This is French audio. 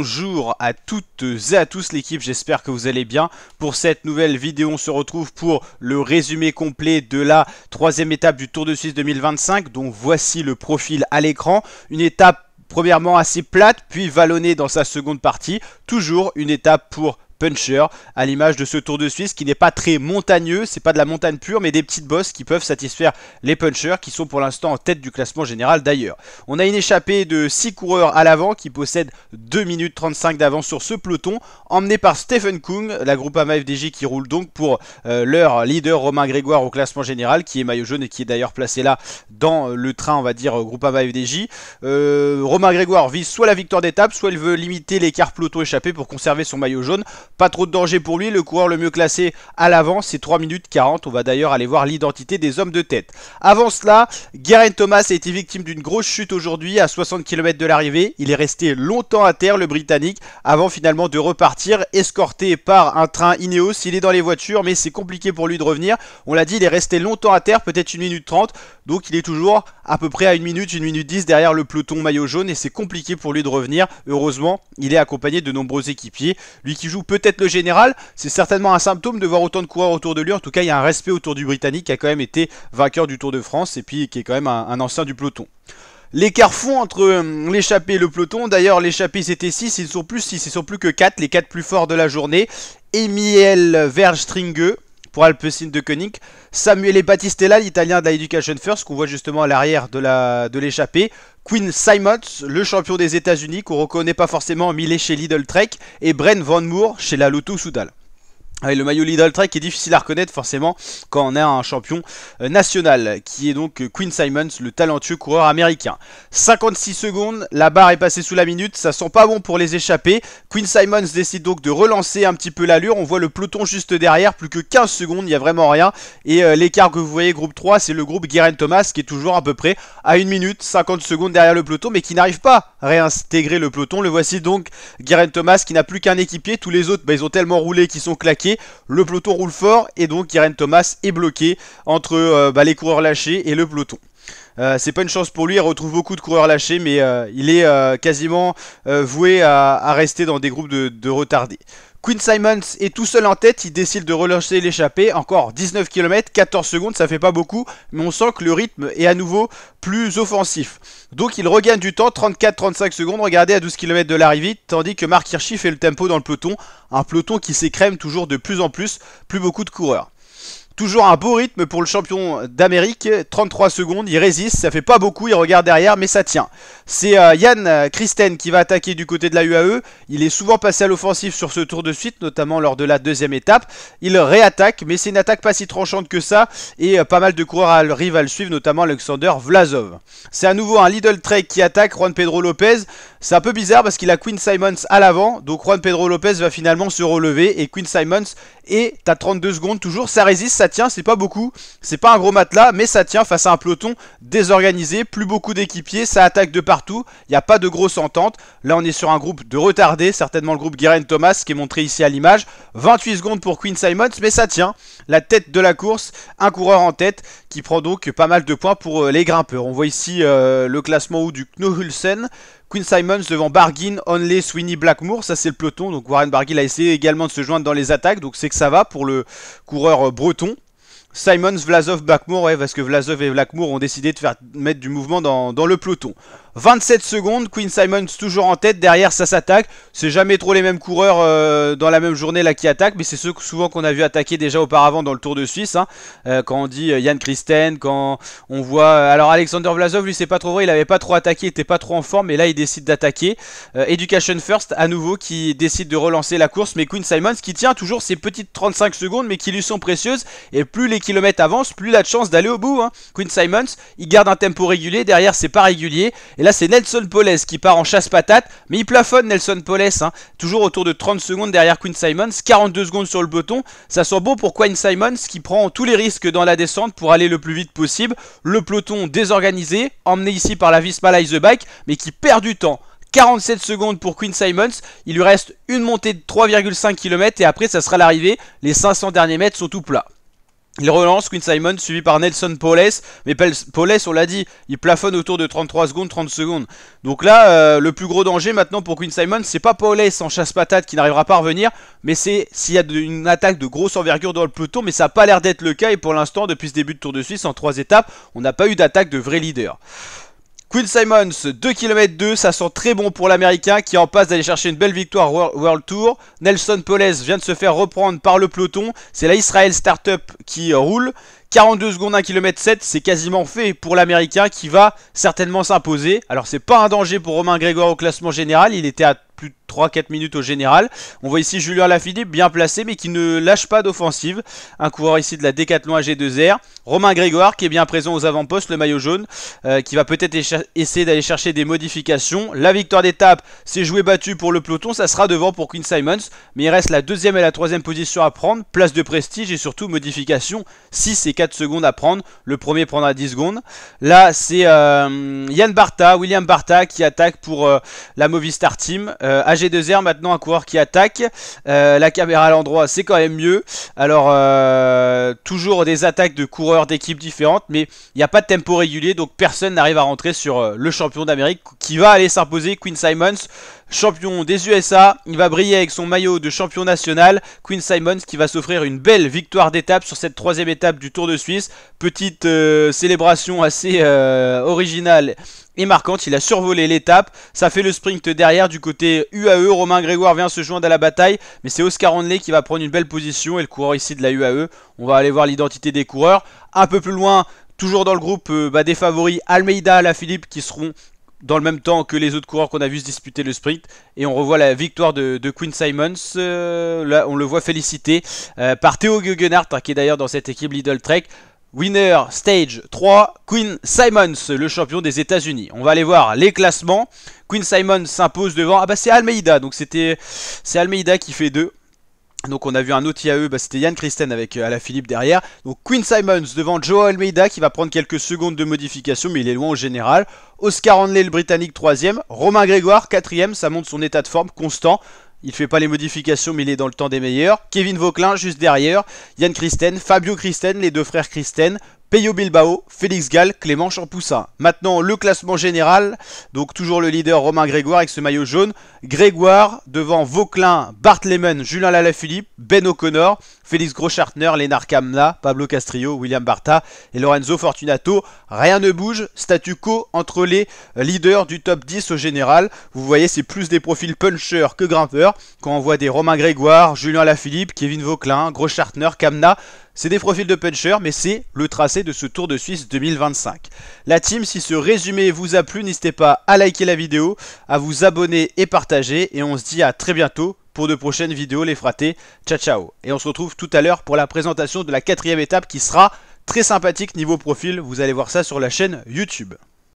Bonjour à toutes et à tous l'équipe, j'espère que vous allez bien. Pour cette nouvelle vidéo, on se retrouve pour le résumé complet de la troisième étape du Tour de Suisse 2025. Donc voici le profil à l'écran. Une étape premièrement assez plate, puis vallonnée dans sa seconde partie. Toujours une étape pour puncher, à l'image de ce Tour de Suisse qui n'est pas très montagneux, c'est pas de la montagne pure, mais des petites bosses qui peuvent satisfaire les punchers qui sont pour l'instant en tête du classement général d'ailleurs. On a une échappée de 6 coureurs à l'avant qui possèdent 2 minutes 35 d'avance sur ce peloton, emmené par Stephen Kung, la Groupama FDJ qui roule donc pour leur leader Romain Grégoire au classement général, qui est maillot jaune et qui est d'ailleurs placé là dans le train, on va dire, Groupama FDJ. Romain Grégoire vise soit la victoire d'étape, soit il veut limiter l'écart peloton échappé pour conserver son maillot jaune. Pas trop de danger pour lui, le coureur le mieux classé à l'avant, c'est 3 minutes 40. On va d'ailleurs aller voir l'identité des hommes de tête. Avant cela, Geraint Thomas a été victime d'une grosse chute aujourd'hui à 60 km de l'arrivée. Il est resté longtemps à terre, le Britannique, avant finalement de repartir, escorté par un train Ineos. Il est dans les voitures, mais c'est compliqué pour lui de revenir. On l'a dit, il est resté longtemps à terre, peut-être 1 minute 30. Donc il est toujours à peu près à 1 minute 10 derrière le peloton maillot jaune et c'est compliqué pour lui de revenir. Heureusement, il est accompagné de nombreux équipiers. Lui qui joue peut-être le général, c'est certainement un symptôme de voir autant de coureurs autour de lui. En tout cas, il y a un respect autour du Britannique qui a quand même été vainqueur du Tour de France et puis qui est quand même un ancien du peloton. L'écart fond entre l'échappée et le peloton, d'ailleurs l'échappée c'était 6, ils ne sont plus 6, ils sont plus que 4, les 4 plus forts de la journée. Emil Verstringue pour Alpecin de Koenig, Samuele Battistella, l'italien de la Education First, qu'on voit justement à l'arrière de l'échappée, Quinn Simmons, le champion des États-Unis, qu'on ne reconnaît pas forcément, mais il est chez Lidl Trek, et Bren Van Moor chez la Lotto Soudal. Le maillot Lidl Trek est difficile à reconnaître forcément quand on a un champion national qui est donc Quinn Simmons, le talentueux coureur américain. 56 secondes, la barre est passée sous la minute, ça sent pas bon pour les échappés. Quinn Simmons décide donc de relancer un petit peu l'allure, on voit le peloton juste derrière, plus que 15 secondes, il n'y a vraiment rien. Et l'écart que vous voyez groupe 3, c'est le groupe Geraint Thomas qui est toujours à peu près à 1 minute 50 secondes derrière le peloton, mais qui n'arrive pas à réintégrer le peloton. Le voici donc Geraint Thomas qui n'a plus qu'un équipier, tous les autres ils ont tellement roulé qu'ils sont claqués. Le peloton roule fort et donc Geraint Thomas est bloqué entre les coureurs lâchés et le peloton. C'est pas une chance pour lui, il retrouve beaucoup de coureurs lâchés, mais il est quasiment voué à rester dans des groupes de retardés. Quinn Simmons est tout seul en tête, il décide de relancer l'échappée, encore 19 km, 14 secondes, ça fait pas beaucoup, mais on sent que le rythme est à nouveau plus offensif. Donc il regagne du temps, 34-35 secondes, regardez à 12 km de l'arrivée, tandis que Mark Hirschi fait le tempo dans le peloton, un peloton qui s'écrème toujours de plus en plus beaucoup de coureurs. Toujours un beau rythme pour le champion d'Amérique, 33 secondes, il résiste, ça fait pas beaucoup, il regarde derrière, mais ça tient. C'est Jan Christen qui va attaquer du côté de la UAE, il est souvent passé à l'offensive sur ce tour de suite, notamment lors de la deuxième étape. Il réattaque, mais c'est une attaque pas si tranchante que ça, et pas mal de coureurs arrivent à le suivre, notamment Alexander Vlasov. C'est à nouveau un Lidl Trek qui attaque Juan Pedro Lopez, c'est un peu bizarre parce qu'il a Quinn Simmons à l'avant, donc Juan Pedro Lopez va finalement se relever, et Quinn Simmons est à 32 secondes toujours, ça résiste, ça tient, c'est pas beaucoup, c'est pas un gros matelas, mais ça tient face à un peloton désorganisé, plus beaucoup d'équipiers, ça attaque de partout, il n'y a pas de grosse entente. Là on est sur un groupe de retardés, certainement le groupe Geraint Thomas qui est montré ici à l'image, 28 secondes pour Quinn Simmons, mais ça tient, la tête de la course, un coureur en tête qui prend donc pas mal de points pour les grimpeurs. On voit ici le classement du Knohulsen, Quinn Simmons devant Barguil, Onley, Sweeney, Blackmore, ça c'est le peloton, donc Warren Barguil a essayé également de se joindre dans les attaques, donc c'est que ça va pour le coureur breton. Simmons, Vlasov, Blackmore, ouais, parce que Vlasov et Blackmore ont décidé de mettre du mouvement dans le peloton. 27 secondes, Quinn Simmons toujours en tête, derrière ça s'attaque. C'est jamais trop les mêmes coureurs dans la même journée là qui attaquent, mais c'est ceux souvent qu'on a vu attaquer déjà auparavant dans le Tour de Suisse. Hein. Quand on dit Jan Christen, quand on voit... alors Alexander Vlasov, lui c'est pas trop vrai, il avait pas trop attaqué, il était pas trop en forme, mais là il décide d'attaquer. Education First à nouveau qui décide de relancer la course, mais Quinn Simmons qui tient toujours ses petites 35 secondes, mais qui lui sont précieuses, et plus les kilomètres avancent, plus il a de chance d'aller au bout. Hein. Quinn Simmons, il garde un tempo régulier, derrière c'est pas régulier, et là c'est Nelson Poles qui part en chasse-patate, mais il plafonne Nelson Poles, hein, toujours autour de 30 secondes derrière Quinn Simmons, 42 secondes sur le peloton, ça sent bon pour Quinn Simmons qui prend tous les risques dans la descente pour aller le plus vite possible, le peloton désorganisé, emmené ici par la Visma Lease Bike, mais qui perd du temps. 47 secondes pour Quinn Simmons, il lui reste une montée de 3,5 km et après ça sera l'arrivée, les 500 derniers mètres sont tout plats. Il relance Quinn Simon suivi par Nelson Powless. Mais Powless, on l'a dit, il plafonne autour de 33 secondes, 30 secondes. Donc là, le plus gros danger maintenant pour Quinn Simon, c'est pas Powless en chasse-patate qui n'arrivera pas à revenir, mais c'est s'il y a une attaque de grosse envergure dans le peloton. Mais ça n'a pas l'air d'être le cas. Et pour l'instant, depuis ce début de Tour de Suisse, en 3 étapes, on n'a pas eu d'attaque de vrai leader. Quinn Simons, 2 km 2, ça sent très bon pour l'américain qui est en passe d'aller chercher une belle victoire World Tour. Nelson Powless vient de se faire reprendre par le peloton. C'est la Israel Startup qui roule. 42 secondes, 1 km 7, c'est quasiment fait pour l'américain qui va certainement s'imposer. Alors c'est pas un danger pour Romain Grégoire au classement général, il était à plus de 3-4 minutes au général. On voit ici Julien Lafilippe bien placé mais qui ne lâche pas d'offensive. Un coureur ici de la Decathlon AG2R. Romain Grégoire qui est bien présent aux avant-postes, le maillot jaune, qui va peut-être essayer d'aller chercher des modifications. La victoire d'étape, c'est joué battu pour le peloton, ça sera devant pour Quinn Simons. Mais il reste la deuxième et la troisième position à prendre, place de prestige et surtout modification 6 et 4 secondes à prendre. Le premier prendra 10 secondes. Là c'est William Barta qui attaque pour la Movistar Team. AG2R maintenant, un coureur qui attaque. La caméra à l'endroit, c'est quand même mieux. Alors toujours des attaques de coureurs d'équipes différentes, mais il n'y a pas de tempo régulier, donc personne n'arrive à rentrer sur le champion d'Amérique qui va aller s'imposer. Quinn Simons, champion des USA, il va briller avec son maillot de champion national. Quinn Simons qui va s'offrir une belle victoire d'étape sur cette troisième étape du Tour de Suisse. Petite célébration assez originale et marquante, il a survolé l'étape, ça fait le sprint derrière du côté UAE. Romain Grégoire vient se joindre à la bataille, mais c'est Oscar Onley qui va prendre une belle position et le coureur ici de la UAE. On va aller voir l'identité des coureurs. Un peu plus loin, toujours dans le groupe des favoris, Almeida, Lafilippe qui seront dans le même temps que les autres coureurs qu'on a vu se disputer le sprint. Et on revoit la victoire de Quinn Simons. Là, on le voit félicité par Theo Gegenhardt, qui est d'ailleurs dans cette équipe Lidl Trek. Winner Stage 3, Quinn Simons, le champion des États-Unis. On va aller voir les classements. Quinn Simons s'impose devant. Ah bah c'est Almeida, donc c'est Almeida qui fait 2. Donc on a vu un autre IAE, c'était Jan Christen avec Alaphilippe derrière. Donc Quinn Simons devant Joao Almeida qui va prendre quelques secondes de modification, mais il est loin au général. Oscar Onley le Britannique 3ème. Romain Grégoire 4ème, ça montre son état de forme constant. Il fait pas les modifications mais il est dans le temps des meilleurs. Kevin Vauquelin juste derrière. Jan Christen, Fabio Christen, les deux frères Christen. Peyo Bilbao, Félix Gall, Clément Champoussin. Maintenant le classement général. Donc toujours le leader Romain Grégoire avec ce maillot jaune. Grégoire devant Vauquelin, Bart Lehman, Julien Lalaphilippe, Ben O'Connor, Félix Groschartner, Lennart Kamna, Pablo Castrillo, William Barta et Lorenzo Fortunato. Rien ne bouge, statu quo entre les leaders du top 10 au général. Vous voyez, c'est plus des profils punchers que grimpeurs. Quand on voit des Romain Grégoire, Julien Lalaphilippe, Kevin Vauquelin, Groschartner, Kamna, c'est des profils de punchers, mais c'est le tracé de ce Tour de Suisse 2025. La team, si ce résumé vous a plu, n'hésitez pas à liker la vidéo, à vous abonner et partager. Et on se dit à très bientôt pour de prochaines vidéos les fratés. Ciao ciao. Et on se retrouve tout à l'heure pour la présentation de la 4ème étape qui sera très sympathique niveau profil. Vous allez voir ça sur la chaîne YouTube.